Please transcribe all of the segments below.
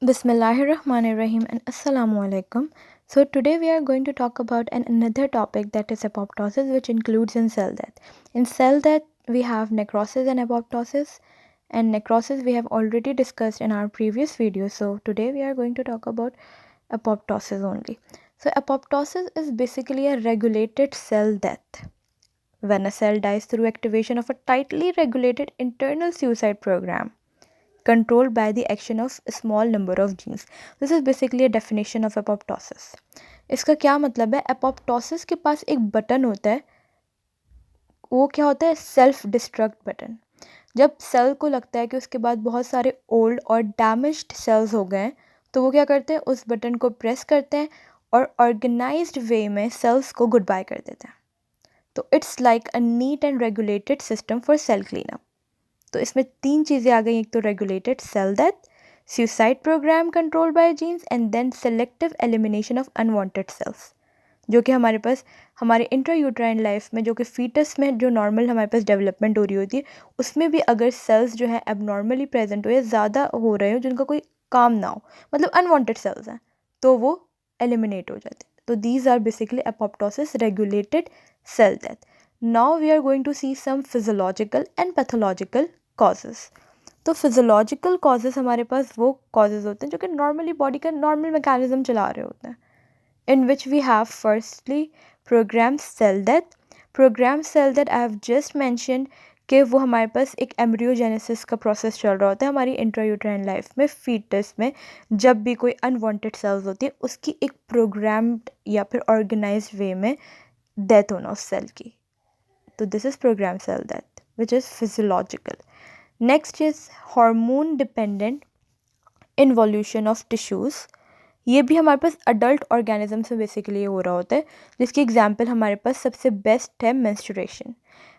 Bismillahirrahmanirrahim and Assalamu alaikum. So today we are going to talk about another topic, that is apoptosis, which includes in cell death. In cell death we have necrosis and apoptosis, and necrosis we have already discussed in our previous video. So today we are going to talk about apoptosis only. So apoptosis is basically a regulated cell death when a cell dies through activation of a tightly regulated internal suicide program controlled by the action of a small number of genes. This is basically a definition of apoptosis. इसका क्या मतलब है? apoptosis के पास एक button होता है, वो क्या होता है? Self destruct button. जब सेल को लगता है कि उसके बाद बहुत सारे ओल्ड और डैमेज्ड सेल्स हो गए हैं, तो वो क्या करते हैं? उस बटन को प्रेस करते हैं और ऑर्गेनाइज्ड वे में सेल्स को गुड बाय कर देते हैं. तो it's like a neat and regulated system for cell cleanup. तो इसमें 3 चीज़ें आ गई. एक तो regulated cell death, suicide program control by genes, and then selective elimination of unwanted cells, जो कि हमारे पास हमारे इंट्रायूट्राइन लाइफ में, जो कि फीटस में जो नॉर्मल हमारे पास डेवलपमेंट हो रही होती है, उसमें भी अगर सेल्स जो है एबनॉर्मली प्रेजेंट हो या ज़्यादा हो रहे हो, जिनका कोई काम ना हो, मतलब अनवांटेड सेल्स हैं, तो वो एलिमिनेट हो जाते हैं. तो these are basically apoptosis regulated cell death. Now we are going to see some physiological and pathological causes. तो फिजियोलॉजिकल कॉजेज़ हमारे पास वो कॉजेज़ होते हैं जो कि नॉर्मली बॉडी का नॉर्मल मैकेनिज्म चला रहे होते हैं. in which we have firstly programmed cell death. Programmed cell death I have just mentioned कि वो हमारे पास एक एम्ब्रियोजेनेसिस का प्रोसेस चल रहा होता है हमारी इंट्रायूट्राइन लाइफ में, फीटस में. जब भी कोई अनवांटेड सेल्स होती है, उसकी एक प्रोग्राम्ड या फिर ऑर्गेनाइज्ड वे में डेथ होना उस सेल की. तो this is program cell death which is physiological. Next is hormone dependent involution of tissues. ये भी हमारे पास अडल्ट ऑर्गेनिज्म से बेसिकली हो रहा होता है, जिसकी एग्जांपल हमारे पास सबसे बेस्ट है मेंस्ट्रुएशन.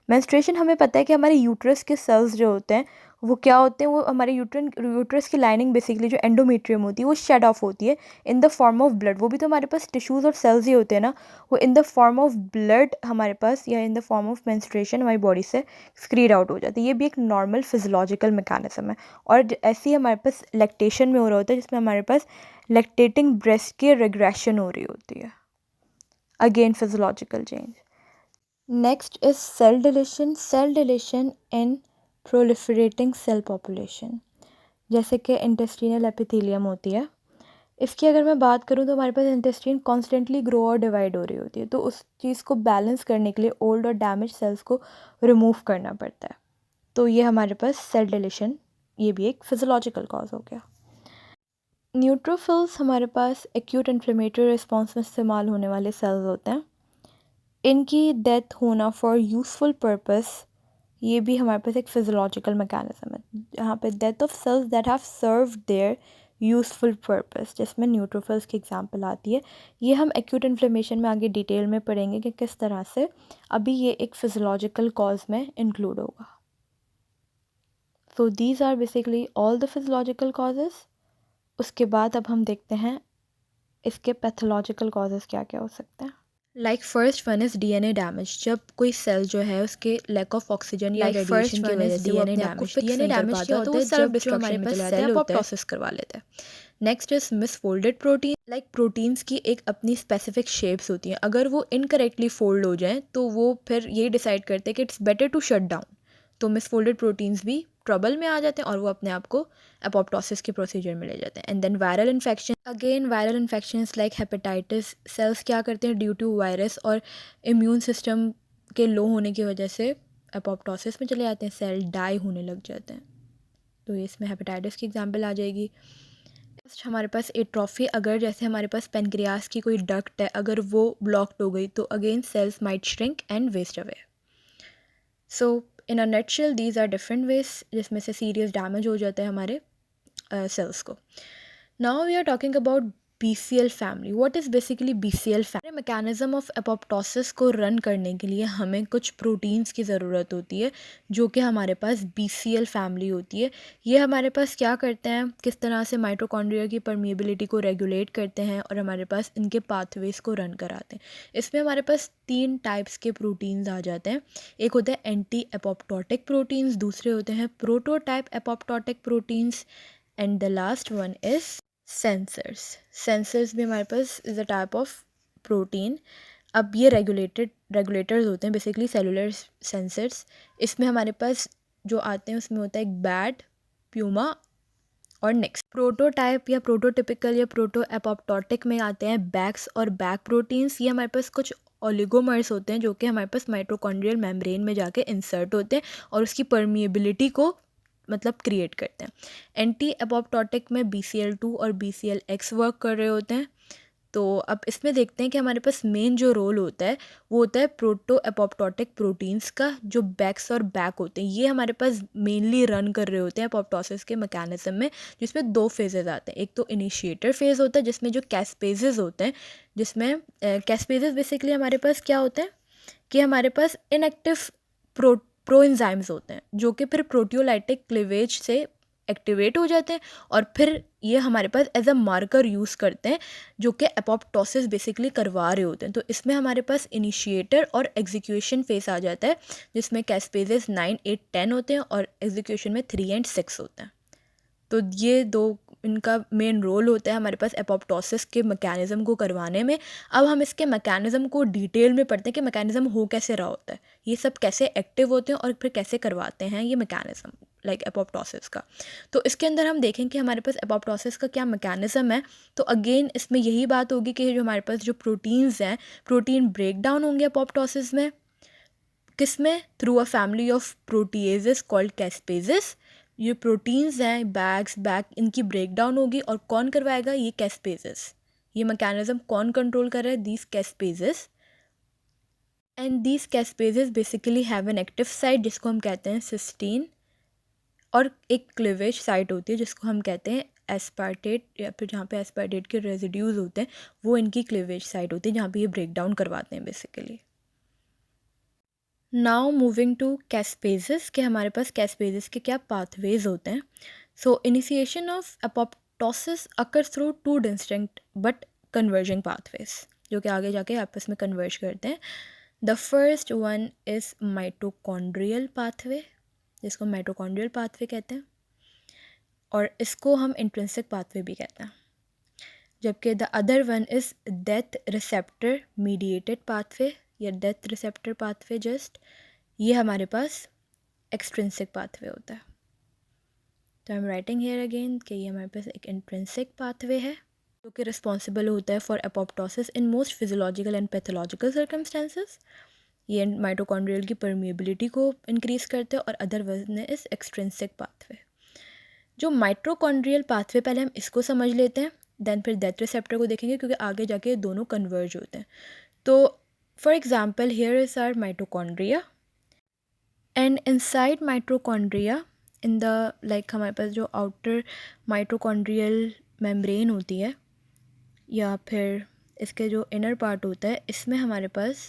मेंस्ट्रुएशन हमें पता है कि हमारे यूट्रस के सेल्स जो होते हैं वो क्या होते हैं, वो हमारे यूट्रस की लाइनिंग बेसिकली जो एंडोमेट्रियम होती है वो शेड ऑफ होती है in the form of blood. वो भी तो हमारे पास टिश्यूज़ और सेल्स ही होते हैं ना, वो in the form of blood हमारे पास या in the form of menstruation हमारी बॉडी से स्क्रीड आउट हो जाती है. ये भी एक नॉर्मल फिजियोलॉजिकल मैकेनिज्म है. और ऐसे ही हमारे पास लैक्टेशन में हो रहा होता है, जिसमें हमारे पास लैक्टेटिंग ब्रेस्ट की रिग्रेशन हो रही होती है. Again physiological change. Next is cell deletion. Cell deletion in proliferating cell population, जैसे कि इंटेस्टिनल एपिथेलियम होती है. इसकी अगर मैं बात करूँ तो हमारे पास इंटेस्टाइन कॉन्स्टेंटली ग्रो और डिवाइड हो रही होती है, तो उस चीज़ को बैलेंस करने के लिए ओल्ड और डैमेज सेल्स को रिमूव करना पड़ता है. तो ये हमारे पास सेल डिलीशन, ये भी एक फिजियोलॉजिकल कॉज हो गया. न्यूट्रोफिल्स हमारे पास एक्यूट इन्फ्लेमेटरी रिस्पॉन्स में इस्तेमाल होने वाले सेल्स होते हैं. इनकी डेथ होना फॉर यूज़फुल पर्पस, ये भी हमारे पास एक फिजियोलॉजिकल मैकेनिज्म है, जहाँ पे death of cells that have serve their useful purpose, जिसमें न्यूट्रोफिल्स की एग्जांपल आती है. ये हम एक्यूट इन्फ्लेमेशन में आगे डिटेल में पढ़ेंगे कि किस तरह से. अभी ये एक फिजियोलॉजिकल कॉज में इंक्लूड होगा. So these are basically all the physiological causes. उसके बाद अब हम देखते हैं इसके पैथोलॉजिकल कॉजेज़ क्या क्या हो सकते हैं. Like first one is DNA damage. जब कोई सेल जो है उसके लैक ऑफ ऑक्सीजन या रेडिएशन की वजह से वो अपने आप को फिक्स नहीं कर पाता, तो वो सेल्फ डिस्ट्रक्शन में चला जाता है, अपॉप्टोसिस करवा लेता है. Next is misfolded protein. Like proteins की एक अपनी स्पेसिफिक शेप्स होती हैं, अगर वो इनकरेक्टली फोल्ड हो जाएं तो वो फिर ये डिसाइड करते हैं कि it's better to shut down. तो मिसफोल्डेड प्रोटीन्स भी ट्रबल में आ जाते हैं और वो अपने आप को एपोप्टोसिस के प्रोसीजर में ले जाते हैं. And then viral infection. Again viral infections like hepatitis. Cells क्या करते हैं, ड्यू टू वायरस और इम्यून सिस्टम के लो होने की वजह से एपोप्टोसिस में चले जाते हैं, सेल डाई होने लग जाते हैं. तो इसमें हेपेटाइटिस की एग्जांपल आ जाएगी. हमारे पास एट्रोफी, अगर जैसे हमारे पास पेनक्रियास की कोई डक्ट है, अगर वो ब्लॉक्ड हो गई तो again cells might shrink and waste away. So in a nutshell these are different ways जिसमें से सीरियस डैमेज हो जाता है हमारे सेल्स को. Now we are talking about BCL family. What is basically BCL family? Mechanism of apoptosis को run करने के लिए हमें कुछ प्रोटीन्स की ज़रूरत होती है, जो कि हमारे पास BCL फैमिली होती है. ये हमारे पास क्या करते हैं, किस तरह से माइटोकॉन्ड्रिया की परमिएबिलिटी को रेगुलेट करते हैं और हमारे पास इनके पाथवेज को रन कराते हैं. इसमें हमारे पास 3 टाइप्स के प्रोटीन्स आ जाते हैं. एक होता है एंटी एपोप्टोटिक प्रोटीन्स, दूसरे होते हैं prototype apoptotic proteins, and the last one is sensors भी हमारे पास is a type of protein. अब ये रेगुलेटर्स होते हैं बेसिकली सेलुलर सेंसर्स। इसमें हमारे पास जो आते हैं उसमें होता है एक बैट, प्यूमा और नेक्स्ट। प्रोटोटाइप या प्रोटोटिपिकल या प्रोटो एपोप्टोटिक में आते हैं बैक्स और बैक प्रोटीन्स। ये हमारे पास कुछ ओलिगोमर्स होते हैं जो कि हमारे पास माइटोकॉन्ड्रियल मेम्ब्रेन में जाके इंसर्ट होते हैं और उसकी परमिएबिलिटी को मतलब क्रिएट करते हैं। एंटी एपोप्टोटिक में BCL2 और BCLX वर्क कर रहे होते हैं। तो अब इसमें देखते हैं कि हमारे पास मेन जो रोल होता है वो होता है प्रोटो एपोप्टोटिक प्रोटीन्स का, जो बैक्स और बैक होते हैं ये हमारे पास मेनली रन कर रहे होते हैं एपोप्टोसिस के मैकेनिज्म में, जिसमें 2 फेजेस आते हैं। एक तो इनिशिएटर फेज होता है जिसमें जो कैस्पेजेस होते हैं, जिसमें कैस्पेजेस बेसिकली हमारे पास क्या होते हैं कि हमारे पास इनएक्टिव प्रोएंजाइम्स होते हैं जो कि फिर प्रोटियोलाइटिक क्लीवेज से एक्टिवेट हो जाते हैं और फिर ये हमारे पास एज अ मार्कर यूज़ करते हैं जो कि एपोप्टोसिस बेसिकली करवा रहे होते हैं। तो इसमें हमारे पास इनिशिएटर और एग्जीक्यूशन फेस आ जाता है जिसमें कैस्पेजेस 9, 8, 10 होते हैं और एग्जीक्यूशन में 3 और 6 होते हैं। तो ये 2 इनका मेन रोल होता है हमारे पास एपोप्टोसिस के मैकेनिज़्म को करवाने में। अब हम इसके मैकेनिज़्म को डिटेल में पढ़ते हैं कि मैकेनिज़्म हो कैसे रहा होता है, ये सब कैसे एक्टिव होते हैं और फिर कैसे करवाते हैं ये मैकेनिज़्म लाइक एपोप्टोसिस का। तो इसके अंदर हम देखें कि हमारे पास एपोप्टोसिस का क्या मैकेनिज़्म है। तो अगेन इसमें यही बात होगी कि जो हमारे पास जो प्रोटीन्स हैं, प्रोटीन ब्रेक डाउन होंगे एपोप्टोसिस में, किसमें, through a family of proteases called caspases. ये प्रोटीन्स हैं बैक इनकी ब्रेक डाउन होगी और कौन करवाएगा, ये कैस्पेजेस। ये मैकेनिज्म कौन कंट्रोल कर रहा है, these caspases. And these caspases basically have an active site जिसको हम कहते हैं सिस्टीन, और एक क्लीवेज साइट होती है जिसको हम कहते हैं एस्पार्टेट, या फिर जहाँ पे एस्पार्टेट के रेजिड्यूज होते हैं वो इनकी क्लीवेज साइट होती है जहाँ पे ये ब्रेक डाउन करवाते हैं basically. Now moving to caspases के हमारे पास कैस्पेजेस के क्या पाथवेज होते हैं। So initiation of apoptosis occurs through 2 distinct but converging pathways जो कि आगे जाके आपस में कन्वर्ज करते हैं। The first one is mitochondrial pathway, जिसको माइटोकॉन्ड्रियल पाथवे कहते हैं, और इसको हम इंट्रिंसिक पाथवे भी कहते हैं। जबकि the other one is death receptor mediated pathway या डेथ रिसेप्टर पाथवे जस्ट, ये हमारे पास एक्सट्रिंसिक पाथवे होता है। तो I am writing here again कि ये हमारे पास एक इंट्रिंसिक पाथवे है जो कि रिस्पॉन्सिबल होता है for apoptosis in most physiological and pathological circumstances. ये माइटोकॉन्ड्रियल की परमिएबिलिटी को इंक्रीज करते हैं, और other one is extrinsic pathway. जो माइटोकॉन्ड्रियल पाथवे, पहले हम इसको समझ लेते हैं, देन फिर डेथ रिसेप्टर को देखेंगे क्योंकि आगे जाके दोनों कन्वर्ज होते हैं। तो for example here is our mitochondria, and inside mitochondria in the like हमारे पास जो outer mitochondrial membrane होती है या फिर इसके जो inner part होता है, इसमें हमारे पास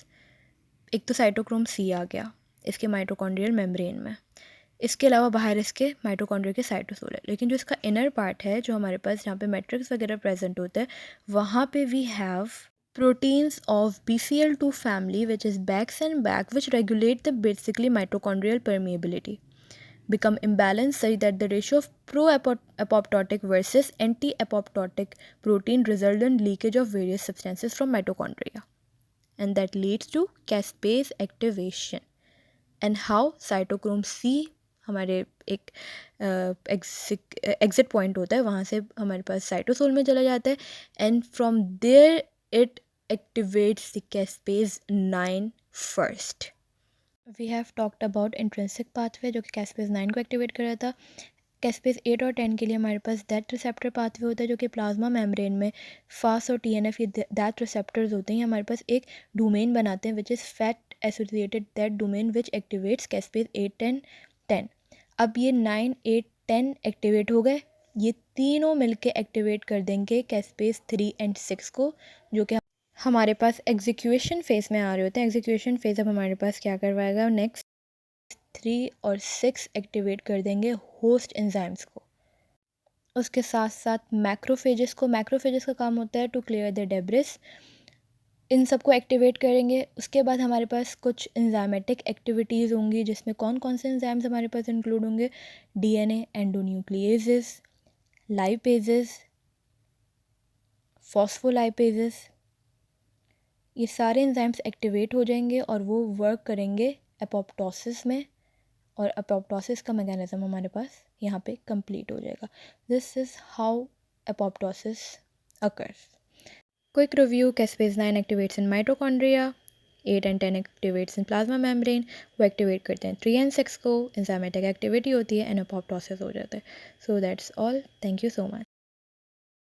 एक तो साइटोक्रोम C आ गया इसके माइटोकॉन्ड्रियल मेम्ब्रेन में, इसके अलावा बाहर इसके माइटोकॉन्ड्रिया के साइटोसोल है। लेकिन जो इसका इनर पार्ट है जो हमारे पास जहाँ पे मैट्रिक्स वगैरह प्रेजेंट होता है, वहाँ पे we have proteins of BCL2 family which is BAX and BAC which regulate the basically mitochondrial permeability become imbalanced such that the ratio of pro-apoptotic versus anti-apoptotic protein result in leakage of various substances from mitochondria, and that leads to caspase activation and how cytochrome C हमारे एक exit point होता है, वहाँ से हमारे पास cytosol में चला जाता है, and from there it activates the caspase 9 first. We have talked about intrinsic pathway जो कि caspase 9 को एक्टिवेट कर रहा था। caspase 8 और 10 के लिए हमारे पास डेथ रिसेप्टर पाथवे होता है जो कि प्लाज्मा मेम्ब्रेन में फास और TNF ये डेथ रिसेप्टर्स होते हैं, हमारे पास एक डोमेन बनाते हैं which is fat associated that domain which activates caspase 8, 10, 10। अब ये 9, 8, 10 एक्टिवेट हो गए, ये तीनों मिलके एक्टिवेट कर देंगे कैस्पेस 3 और 6 को, जो कि हमारे पास एग्जीक्यूशन फेज में आ रहे होते हैं। एग्जीक्यूशन फेज अब हमारे पास क्या करवाएगा, नेक्स्ट 3 और 6 एक्टिवेट कर देंगे होस्ट एंजाइम्स को। उसके साथ साथ मैक्रोफेजेस को, मैक्रोफेजेस का काम होता है टू क्लियर द डेब्रिस, इन सबको एक्टिवेट करेंगे। उसके बाद हमारे पास कुछ एंजाइमेटिक एक्टिविटीज़ होंगी जिसमें कौन कौन से एंजाइम्स हमारे पास इंक्लूड होंगे, DNA एंडोन्यूक्लिएजेस, लाइपेजेस, फॉस्फोलाइपेजेस, ये सारे एंजाइम्स एक्टिवेट हो जाएंगे और वो वर्क करेंगे एपोप्टोसिस में, और एपोप्टोसिस का मैकेनिज्म हमारे पास यहाँ पे कंप्लीट हो जाएगा. This is how apoptosis occurs. Quick review: caspase-9 activates in mitochondria, 8 and 10 activates in plasma membrane. वो एक्टिवेट करते हैं 3 and 6 को, enzymatic activity होती है and apoptosis हो जाता है. So that's all. Thank you so much.